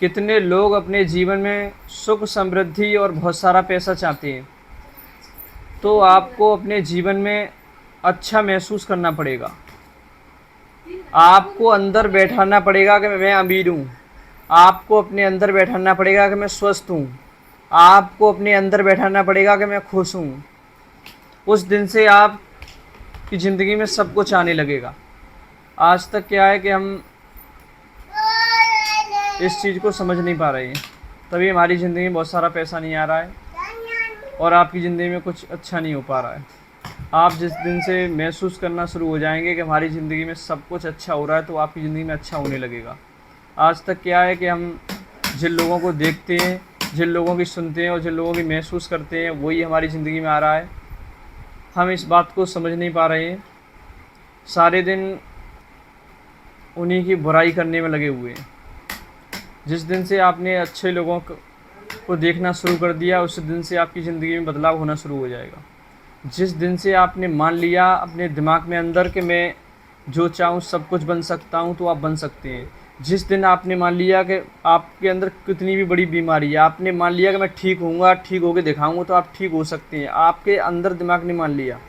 कितने लोग अपने जीवन में सुख समृद्धि और बहुत सारा पैसा चाहते हैं। तो आपको अपने जीवन में अच्छा महसूस करना पड़ेगा। आपको अंदर बैठाना पड़ेगा कि मैं अमीर हूँ। आपको अपने अंदर बैठाना पड़ेगा कि मैं स्वस्थ हूँ। आपको अपने अंदर बैठाना पड़ेगा कि मैं खुश हूँ। उस दिन से आपकी ज़िंदगी में सब कुछ आने लगेगा। आज तक क्या है कि हम इस चीज़ को समझ नहीं पा रहे हैं, तभी हमारी ज़िंदगी में बहुत सारा पैसा नहीं आ रहा है और आपकी ज़िंदगी में कुछ अच्छा नहीं हो पा रहा है। आप जिस दिन से महसूस करना शुरू हो जाएंगे कि हमारी ज़िंदगी में सब कुछ अच्छा हो रहा है, तो आपकी ज़िंदगी में अच्छा होने लगेगा। आज तक क्या है कि हम जिन लोगों को देखते हैं, जिन लोगों की सुनते हैं और जिन लोगों की महसूस करते हैं, वही हमारी ज़िंदगी में आ रहा है। हम इस बात को समझ नहीं पा रहे हैं। सारे दिन उन्हीं की बुराई करने में लगे हुए हैं। जिस दिन से आपने अच्छे लोगों को देखना शुरू कर दिया, उस दिन से आपकी ज़िंदगी में बदलाव होना शुरू हो जाएगा। जिस दिन से आपने मान लिया अपने दिमाग में अंदर कि मैं जो चाहूँ सब कुछ बन सकता हूँ, तो आप बन सकते हैं। जिस दिन आपने मान लिया कि आपके अंदर कितनी भी बड़ी बीमारी है, आपने मान लिया कि मैं ठीक होऊंगा, ठीक होके दिखाऊंगा, तो आप ठीक हो सकते हैं। आपके अंदर दिमाग ने मान लिया।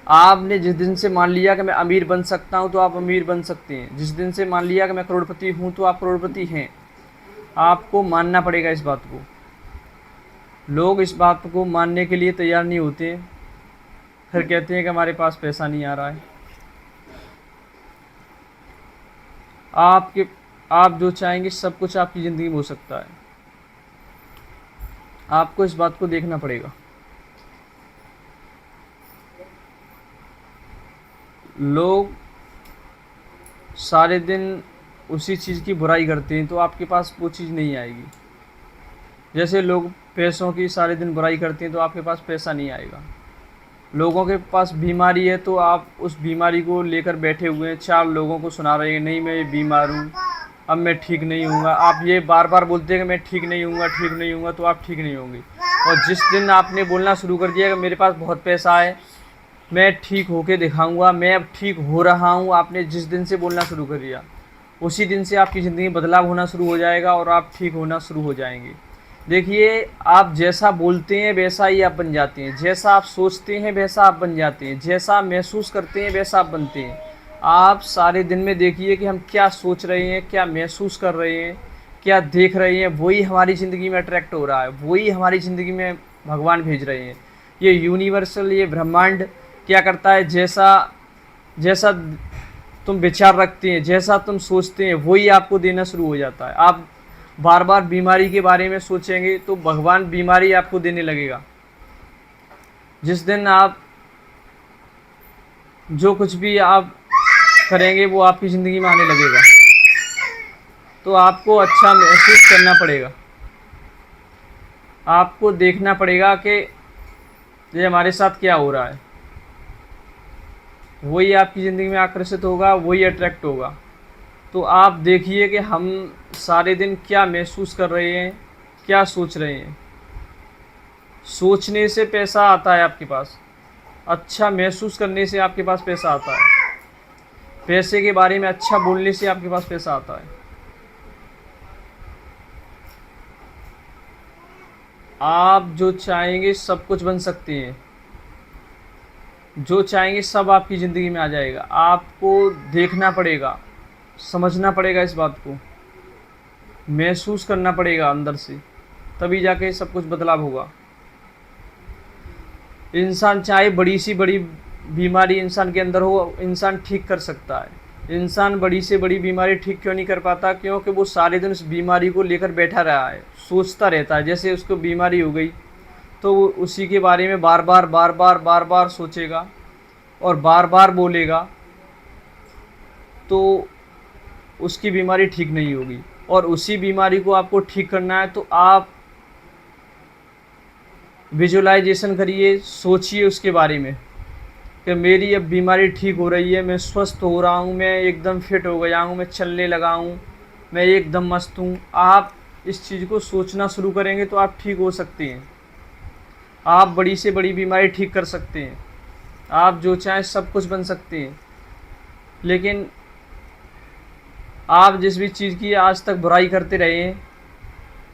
आपने जिस दिन से मान लिया कि मैं अमीर बन सकता हूं, तो आप अमीर बन सकते हैं। जिस दिन से मान लिया कि मैं करोड़पति हूं, तो आप करोड़पति हैं। आपको मानना पड़ेगा इस बात को। लोग इस बात को मानने के लिए तैयार नहीं होते, फिर कहते हैं कि हमारे पास पैसा नहीं आ रहा है। आप जो चाहेंगे सब कुछ आपकी ज़िंदगी में हो सकता है। आपको इस बात को देखना पड़ेगा। लोग सारे दिन उसी चीज़ की बुराई करते हैं, तो आपके पास वो चीज़ नहीं आएगी। जैसे लोग पैसों की सारे दिन बुराई करते हैं, तो आपके पास पैसा नहीं आएगा। लोगों के पास बीमारी है, तो आप उस बीमारी को लेकर बैठे हुए हैं, 4 लोगों को सुना रहे हैं, नहीं मैं ये बीमार हूँ, अब मैं ठीक नहीं हूँगा। आप ये बार बार बोलते हैं कि मैं ठीक नहीं हूँगा, ठीक नहीं हूँगा, तो आप ठीक नहीं होंगे। और जिस दिन आपने बोलना शुरू कर दिया कि मेरे पास बहुत पैसा है, मैं ठीक होके दिखाऊंगा, मैं अब ठीक हो रहा हूँ, आपने जिस दिन से बोलना शुरू कर दिया, उसी दिन से आपकी ज़िंदगी में बदलाव होना शुरू हो जाएगा और आप ठीक होना शुरू हो जाएंगे। देखिए, आप जैसा बोलते हैं वैसा ही आप बन जाते हैं। जैसा आप सोचते हैं वैसा आप बन जाते हैं। जैसा आप महसूस करते हैं वैसा आप बनते हैं। आप सारे दिन में देखिए कि हम क्या सोच रहे हैं, क्या महसूस कर रहे हैं, क्या देख रहे हैं, वही हमारी ज़िंदगी में अट्रैक्ट हो रहा है, वही हमारी ज़िंदगी में भगवान भेज रहे हैं। ये यूनिवर्सल, ये ब्रह्मांड क्या करता है, जैसा जैसा तुम विचार रखते हैं, जैसा तुम सोचते हैं, वही आपको देना शुरू हो जाता है। आप बार बार बीमारी के बारे में सोचेंगे, तो भगवान बीमारी आपको देने लगेगा। जिस दिन आप जो कुछ भी आप करेंगे, वो आपकी ज़िंदगी में आने लगेगा। तो आपको अच्छा महसूस करना पड़ेगा। आपको देखना पड़ेगा कि ये हमारे साथ क्या हो रहा है। वही आपकी ज़िंदगी में आकर्षित होगा, वही अट्रैक्ट होगा। तो आप देखिए कि हम सारे दिन क्या महसूस कर रहे हैं, क्या सोच रहे हैं। सोचने से पैसा आता है आपके पास। अच्छा महसूस करने से आपके पास पैसा आता है। पैसे के बारे में अच्छा बोलने से आपके पास पैसा आता है। आप जो चाहेंगे सब कुछ बन सकते हैं। जो चाहेंगे सब आपकी ज़िंदगी में आ जाएगा। आपको देखना पड़ेगा, समझना पड़ेगा, इस बात को महसूस करना पड़ेगा अंदर से, तभी जाके सब कुछ बदलाव होगा। इंसान चाहे बड़ी सी बड़ी बीमारी इंसान के अंदर हो, इंसान ठीक कर सकता है। इंसान बड़ी से बड़ी बीमारी ठीक क्यों नहीं कर पाता? क्योंकि वो सारे दिन उस बीमारी को लेकर बैठा रहा है, सोचता रहता है। जैसे उसको बीमारी हो गई, तो वो उसी के बारे में बार बार सोचेगा और बार बार बोलेगा, तो उसकी बीमारी ठीक नहीं होगी। और उसी बीमारी को आपको ठीक करना है, तो आप विजुअलाइजेशन करिए, सोचिए उसके बारे में कि मेरी अब बीमारी ठीक हो रही है, मैं स्वस्थ हो रहा हूँ, मैं एकदम फिट हो गया हूँ, मैं चलने लगा हूँ, मैं एकदम मस्त हूँ। आप इस चीज़ को सोचना शुरू करेंगे तो आप ठीक हो सकते हैं। आप बड़ी से बड़ी बीमारी ठीक कर सकते हैं। आप जो चाहें सब कुछ बन सकते हैं। लेकिन आप जिस भी चीज़ की आज तक बुराई करते रहे हैं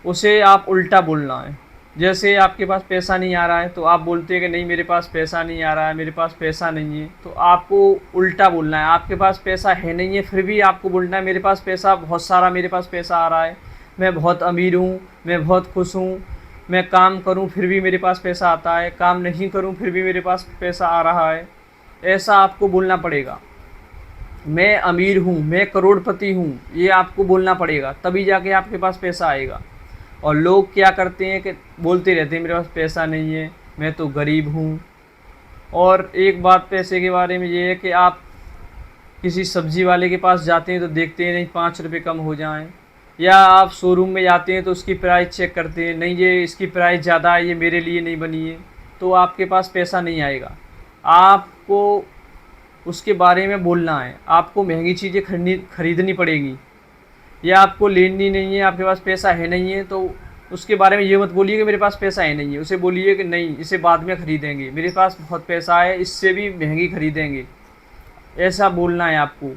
उसे आप उल्टा बोलना है। जैसे आपके पास पैसा नहीं आ रहा है तो आप बोलते हैं कि नहीं मेरे पास पैसा नहीं आ रहा है, मेरे पास पैसा नहीं है, तो आपको उल्टा बोलना है। आपके पास पैसा है नहीं है फिर भी आपको बोलना है मेरे पास पैसा बहुत सारा, मेरे पास पैसा आ रहा है, मैं बहुत अमीर हूँ, मैं बहुत खुश हूँ, मैं काम करूँ फिर भी मेरे पास पैसा आता है, काम नहीं करूँ फिर भी मेरे पास पैसा आ रहा है। ऐसा आपको बोलना पड़ेगा। मैं अमीर हूँ, मैं करोड़पति हूँ, ये आपको बोलना पड़ेगा, तभी जाके आपके पास पैसा आएगा। और लोग क्या करते हैं कि बोलते रहते हैं मेरे पास पैसा नहीं है, मैं तो गरीब हूँ। और एक बात पैसे के बारे में ये है कि आप किसी सब्जी वाले के पास जाते हैं तो देखते हैं नहीं 5 रुपये कम हो जाएं, या आप शोरूम में जाते हैं तो उसकी प्राइस चेक करते हैं, नहीं ये इसकी प्राइस ज़्यादा है, ये मेरे लिए नहीं बनी है, तो आपके पास पैसा नहीं आएगा। आपको उसके बारे में बोलना है, आपको महंगी चीज़ें खरीदनी पड़ेगी, या आपको लेनी नहीं है, आपके पास पैसा है नहीं है, तो उसके बारे में ये मत बोलिए कि मेरे पास पैसा है नहीं है, उसे बोलिए कि नहीं इसे बाद में ख़रीदेंगे, मेरे पास बहुत पैसा है, इससे भी महंगी ख़रीदेंगे। ऐसा बोलना है आपको।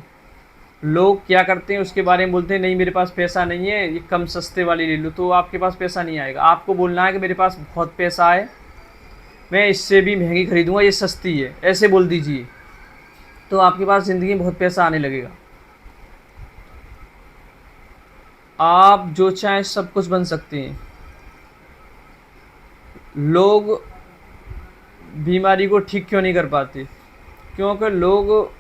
लोग क्या करते हैं उसके बारे में बोलते हैं नहीं मेरे पास पैसा नहीं है, ये कम सस्ते वाली ले लो, तो आपके पास पैसा नहीं आएगा। आपको बोलना है कि मेरे पास बहुत पैसा है, मैं इससे भी महंगी ख़रीदूँगा, ये सस्ती है, ऐसे बोल दीजिए, तो आपके पास ज़िंदगी में बहुत पैसा आने लगेगा। आप जो चाहें सब कुछ बन सकते हैं। लोग बीमारी को ठीक क्यों नहीं कर पाते? क्योंकि लोग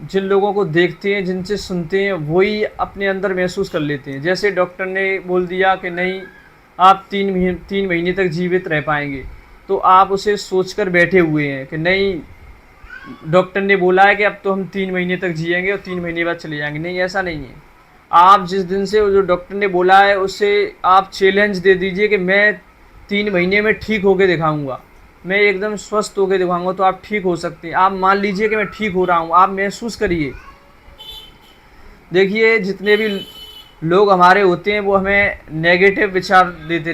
जिन लोगों को देखते हैं, जिनसे सुनते हैं, वही अपने अंदर महसूस कर लेते हैं। जैसे डॉक्टर ने बोल दिया कि नहीं आप 3 महीने तक जीवित रह पाएंगे, तो आप उसे सोचकर बैठे हुए हैं कि नहीं डॉक्टर ने बोला है कि अब तो हम 3 महीने तक जिएंगे और 3 महीने बाद चले जाएंगे। नहीं, ऐसा नहीं है। आप जिस दिन से जो डॉक्टर ने बोला है उससे आप चैलेंज दे दीजिए कि मैं 3 महीने में ठीक होके दिखाऊंगा, मैं एकदम स्वस्थ होके दिखाऊंगा, तो आप ठीक हो सकते हैं। आप मान लीजिए कि मैं ठीक हो रहा हूँ, आप महसूस करिए। देखिए जितने भी लोग हमारे होते हैं वो हमें नेगेटिव विचार देते